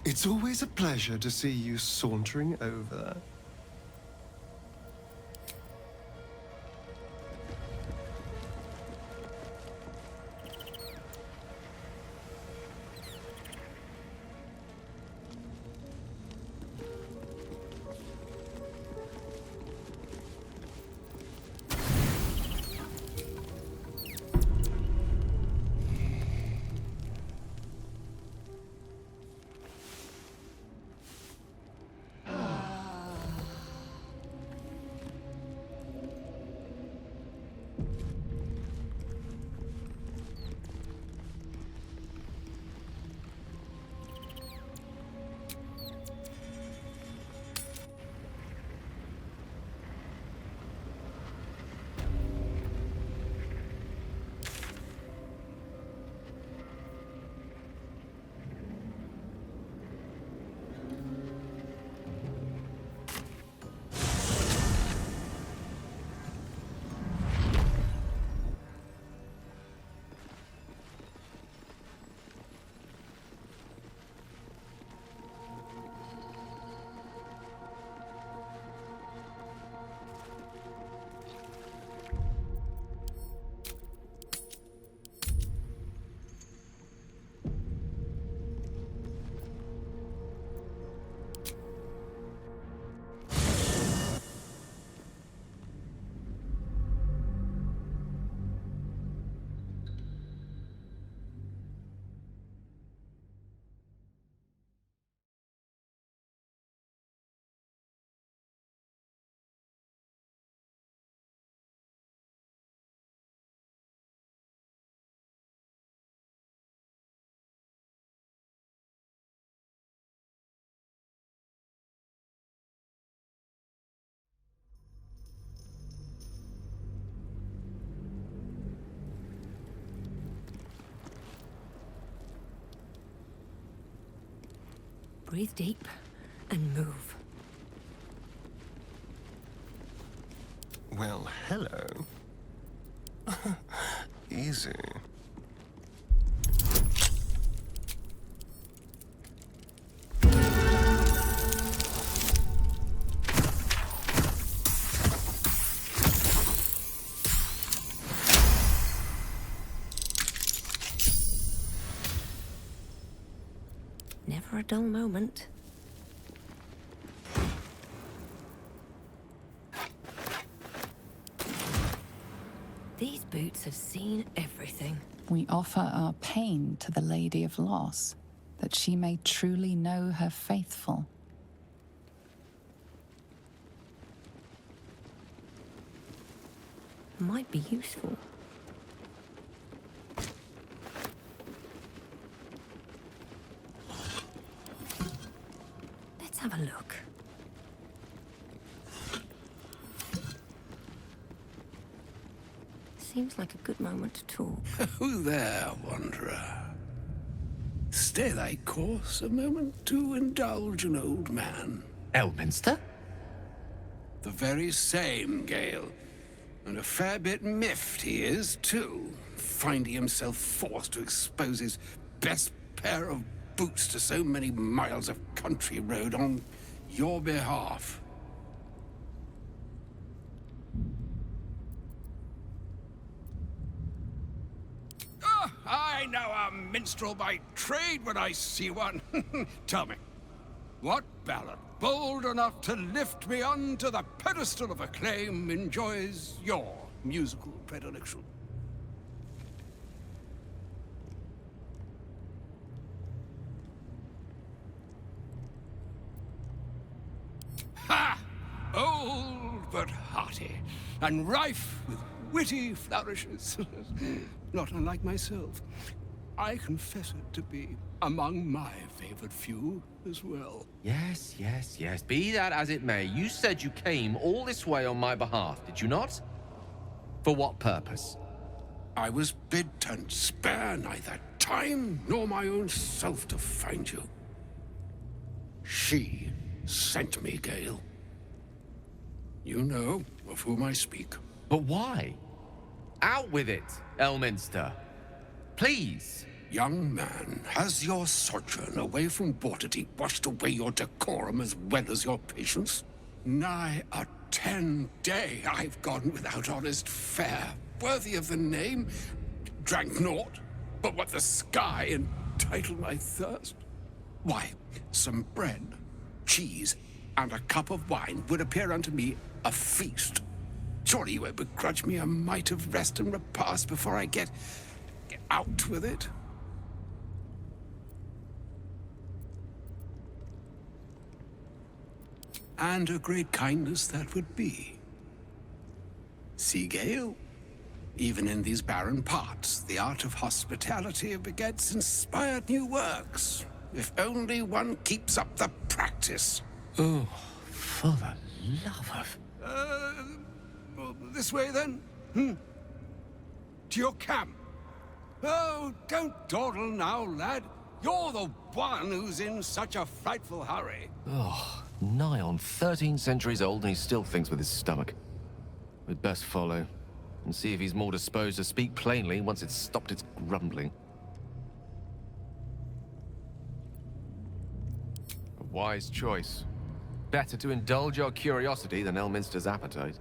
It's always a pleasure to see you sauntering over. Breathe deep and move. Well, hello. Easy. Never a dull moment. These boots have seen everything. We offer our pain to the Lady of Loss, that she may truly know her faithful. Might be useful. Let's have a look. Seems like a good moment to talk. Who there, wanderer? Stay thy course a moment to indulge an old man. Elminster? The very same, Gale. And a fair bit miffed he is, too, finding himself forced to expose his best pair of boots to so many miles of country road on your behalf. I know a minstrel by trade when I see one. Tell me, what ballad bold enough to lift me onto the pedestal of acclaim enjoys your musical predilection? Ha! Old but hearty, and rife with witty flourishes. Not unlike myself. I confess it to be among my favored few as well. Yes, yes, yes. Be that as it may, you said you came all this way on my behalf, did you not? For what purpose? I was bid to spare neither time nor my own self to find you. She sent me, Gale. You know of whom I speak. But why? Out with it, Elminster. Please. Young man, has your sojourn away from Waterdeep washed away your decorum as well as your patience? Nigh a 10-day I've gone without honest fare, worthy of the name. Drank naught, but what the sky entitled my thirst. Why, some bread, cheese, and a cup of wine would appear unto me a feast. Surely you would begrudge me a mite of rest and repast before I get out with it? And a great kindness that would be. See, Gale? Even in these barren parts, the art of hospitality begets inspired new works. If only one keeps up the practice. Oh, for the love of... This way then? To your camp. Oh, don't dawdle now, lad. You're the one who's in such a frightful hurry. Oh, nigh on 13 centuries old and he still thinks with his stomach. We'd best follow and see if he's more disposed to speak plainly once it's stopped its grumbling. A wise choice. Better to indulge your curiosity than Elminster's appetite.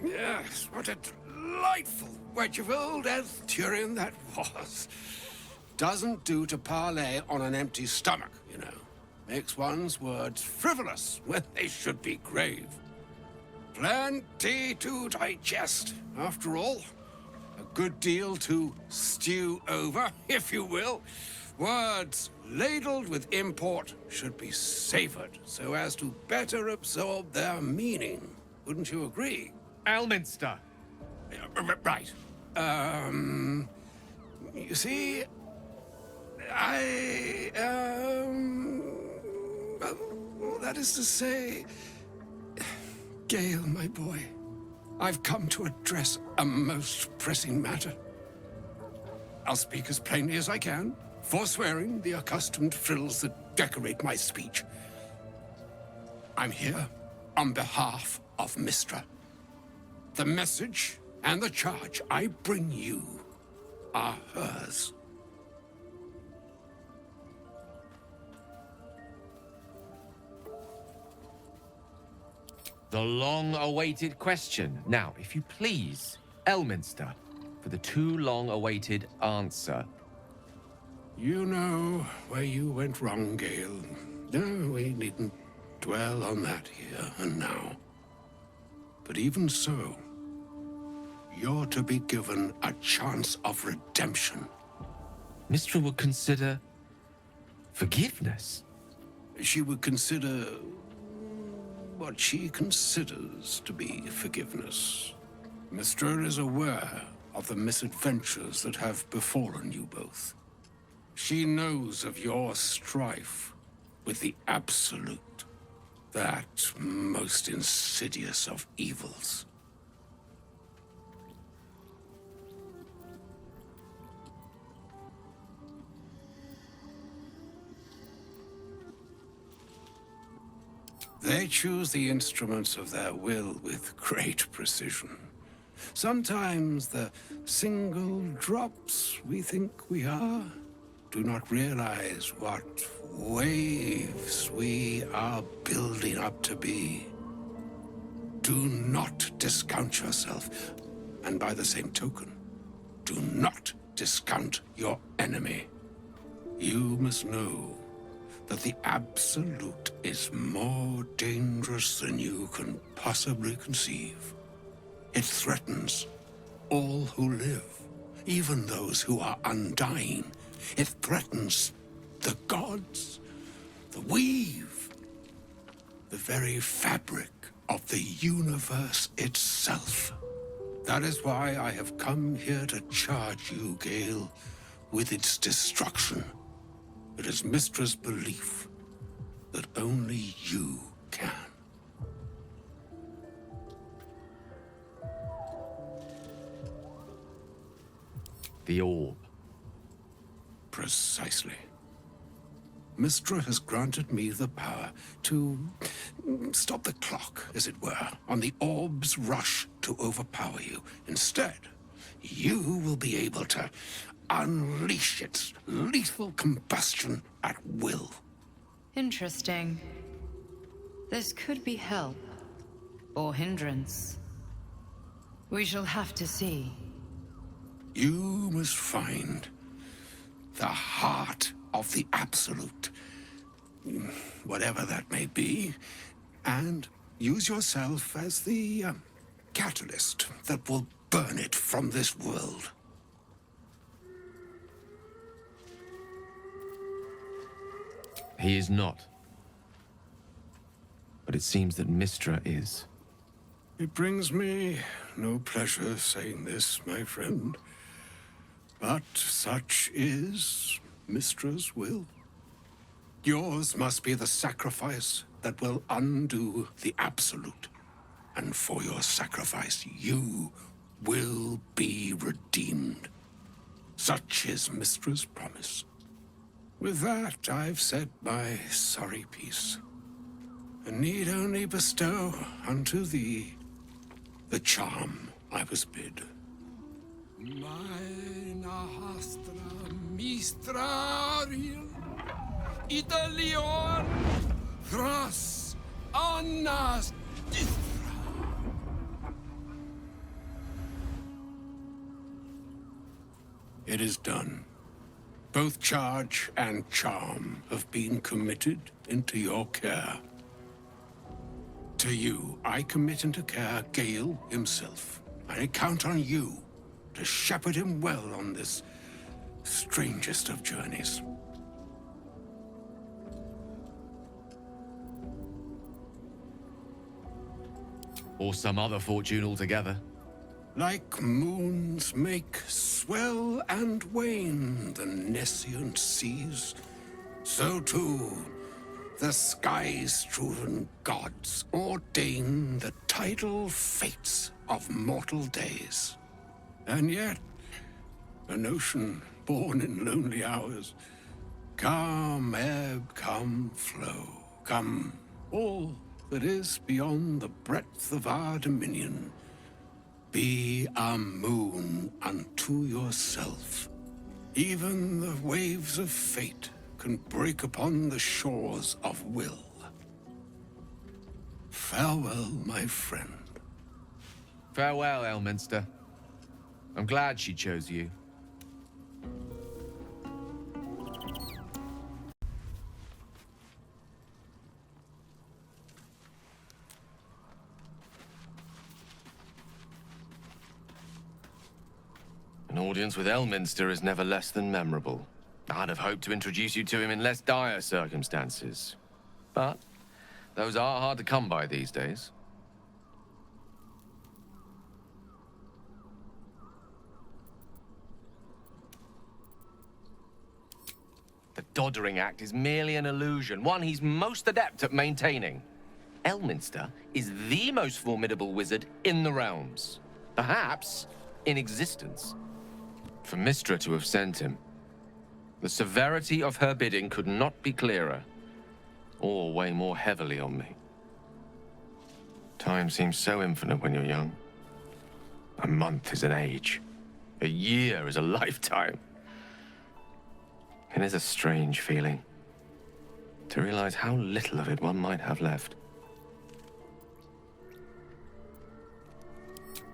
Yes, what a delightful wedge of old Astarion that was. Doesn't do to parley on an empty stomach, you know. Makes one's words frivolous when they should be grave. Plenty to digest, after all. A good deal to stew over, if you will. Words ladled with import should be savored so as to better absorb their meaning. Wouldn't you agree? Elminster! Right. You see, well, that is to say, Gale, my boy, I've come to address a most pressing matter. I'll speak as plainly as I can, forswearing the accustomed frills that decorate my speech. I'm here on behalf of Mistral. The message and the charge I bring you are hers. The long-awaited question. Now, if you please, Elminster, for the too long-awaited answer. You know where you went wrong, Gale. No, we needn't dwell on that here and now. But even so, you're to be given a chance of redemption. Mistral would consider forgiveness. She would consider what she considers to be forgiveness. Mistral is aware of the misadventures that have befallen you both. She knows of your strife with the Absolute, that most insidious of evils. They choose the instruments of their will with great precision. Sometimes the single drops we think we are do not realize what waves we are building up to be. Do not discount yourself, and by the same token, do not discount your enemy. You must know that the Absolute is more dangerous than you can possibly conceive. It threatens all who live, even those who are undying. It threatens the gods, the weave, the very fabric of the universe itself. That is why I have come here to charge you, Gale, with its destruction. It is Mistral's belief that only you can. The orb. Precisely. Mistral has granted me the power to stop the clock, as it were, on the orb's rush to overpower you. Instead, you will be able to unleash its lethal combustion at will. Interesting. This could be help, or hindrance. We shall have to see. You must find the heart of the Absolute, whatever that may be, and use yourself as the catalyst that will burn it from this world. He is not. But it seems that Mistra is. It brings me no pleasure saying this, my friend. But such is Mistra's will. Yours must be the sacrifice that will undo the Absolute. And for your sacrifice, you will be redeemed. Such is Mistra's promise. With that, I've said my sorry piece, and need only bestow unto thee the charm I was bid. Mina hastra Mistral Italion Thras Annas It is done. Both charge and charm have been committed into your care. To you, I commit into care Gale himself. I count on you to shepherd him well on this strangest of journeys. Or some other fortune altogether. Like moons make swell and wane the nescient seas, so too the sky-strewn gods ordain the tidal fates of mortal days. And yet, an ocean born in lonely hours, come ebb, come flow, come all that is beyond the breadth of our dominion. Be a moon unto yourself. Even the waves of fate can break upon the shores of will. Farewell, my friend. Farewell, Elminster. I'm glad she chose you. An audience with Elminster is never less than memorable. I'd have hoped to introduce you to him in less dire circumstances. But those are hard to come by these days. The Doddering Act is merely an illusion, one he's most adept at maintaining. Elminster is the most formidable wizard in the realms. Perhaps in existence. For Mistra to have sent him, the severity of her bidding could not be clearer, or weigh more heavily on me. Time seems so infinite when you're young. A month is an age. A year is a lifetime. It is a strange feeling to realize how little of it one might have left.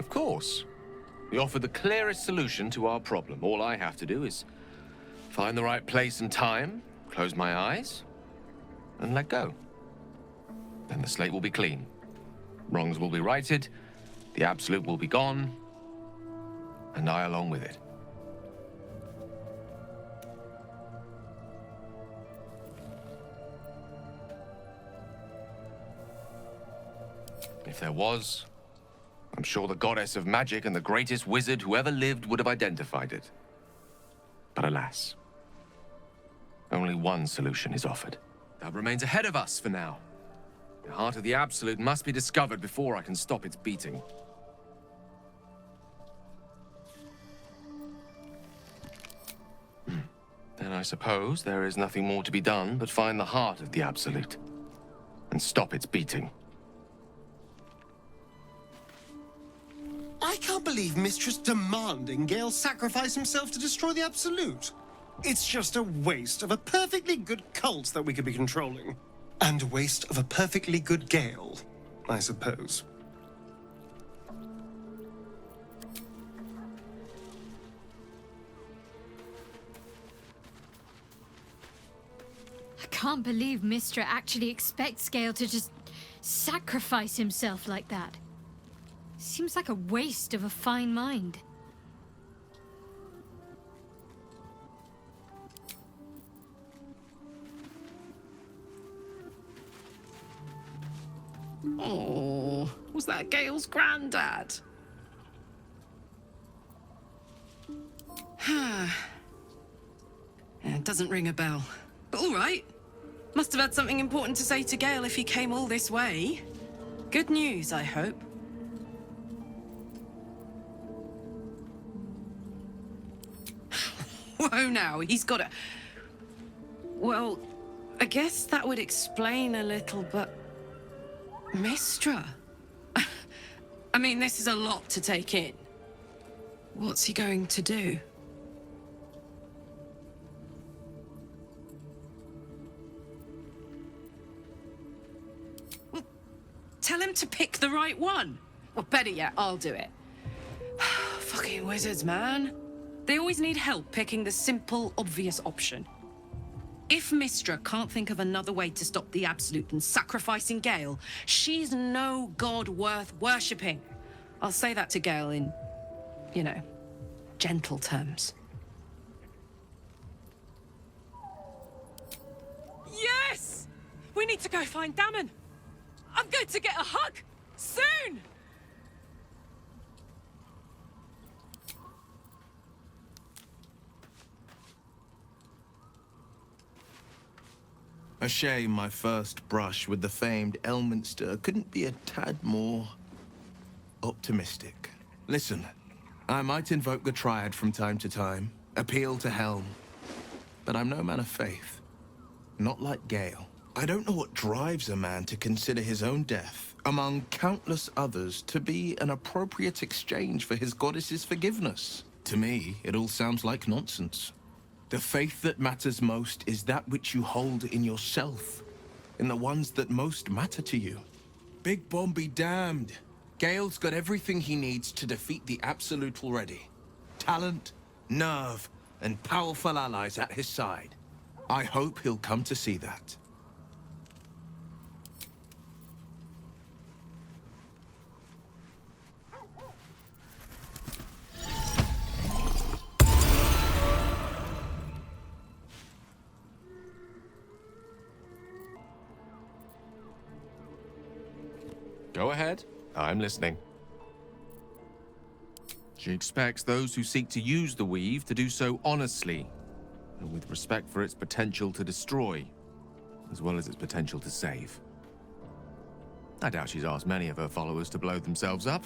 Of course, we offer the clearest solution to our problem. All I have to do is find the right place and time, close my eyes, and let go. Then the slate will be clean. Wrongs will be righted, the Absolute will be gone, and I along with it. If there was, I'm sure the goddess of magic and the greatest wizard who ever lived would have identified it. But alas, only one solution is offered. That remains ahead of us for now. The heart of the Absolute must be discovered before I can stop its beating. Then I suppose there is nothing more to be done but find the heart of the Absolute and stop its beating. I can't believe Mistress demanding Gale sacrifice himself to destroy the Absolute. It's just a waste of a perfectly good cult that we could be controlling. And a waste of a perfectly good Gale, I suppose. I can't believe Mistra actually expects Gale to just sacrifice himself like that. Seems like a waste of a fine mind. Oh, was that Gale's granddad? It doesn't ring a bell. But all right. Must have had something important to say to Gale if he came all this way. Good news, I hope. Whoa now, he's got a... Well, I guess that would explain a little, but... Mistra? I mean, this is a lot to take in. What's he going to do? Well, tell him to pick the right one. Or better yet, I'll do it. Fucking wizards, man. They always need help picking the simple, obvious option. If Mistra can't think of another way to stop the Absolute than sacrificing Gale, she's no god worth worshipping. I'll say that to Gale in, you know, gentle terms. Yes! We need to go find Dammon. I'm going to get a hug soon! A shame my first brush with the famed Elminster couldn't be a tad more optimistic. Listen, I might invoke the Triad from time to time, appeal to Helm, but I'm no man of faith. Not like Gale. I don't know what drives a man to consider his own death, among countless others, to be an appropriate exchange for his goddess's forgiveness. To me, it all sounds like nonsense. The faith that matters most is that which you hold in yourself, in the ones that most matter to you. Big Bomb be damned. Gale's got everything he needs to defeat the Absolute already. Talent, nerve, and powerful allies at his side. I hope he'll come to see that. Go ahead. I'm listening. She expects those who seek to use the weave to do so honestly, and with respect for its potential to destroy, as well as its potential to save. I doubt she's asked many of her followers to blow themselves up.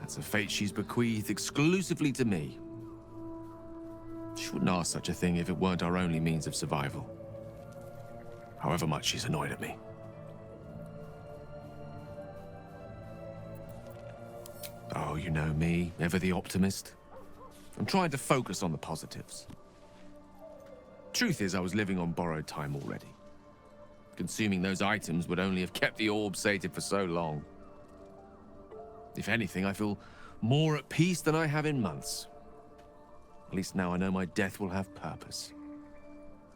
That's a fate she's bequeathed exclusively to me. She wouldn't ask such a thing if it weren't our only means of survival. However much she's annoyed at me. Oh, you know me, ever the optimist. I'm trying to focus on the positives. Truth is, I was living on borrowed time already. Consuming those items would only have kept the orb sated for so long. If anything, I feel more at peace than I have in months. At least now I know my death will have purpose.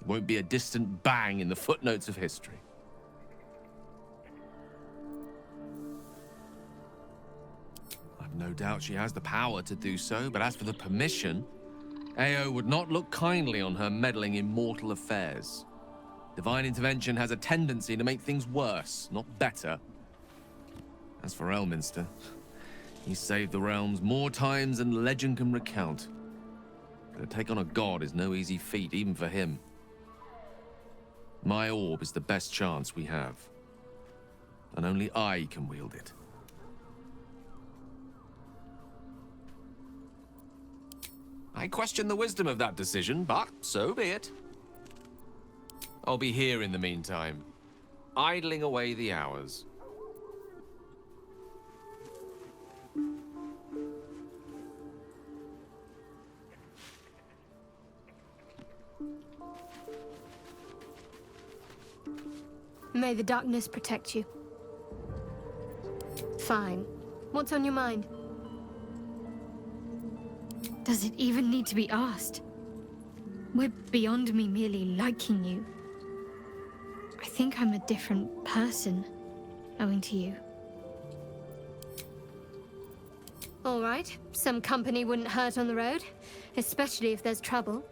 It won't be a distant bang in the footnotes of history. No doubt she has the power to do so, but as for the permission, Ao would not look kindly on her meddling in mortal affairs. Divine intervention has a tendency to make things worse, not better. As for Elminster, he's saved the realms more times than legend can recount. But to take on a god is no easy feat, even for him. My orb is the best chance we have, and only I can wield it. I I question the wisdom of that decision, but so be it. I'll be here in the meantime, idling away the hours. May the darkness protect you. Fine. What's on your mind? Does it even need to be asked? We're beyond me merely liking you. I think I'm a different person, owing to you. All right. Some company wouldn't hurt on the road, especially if there's trouble.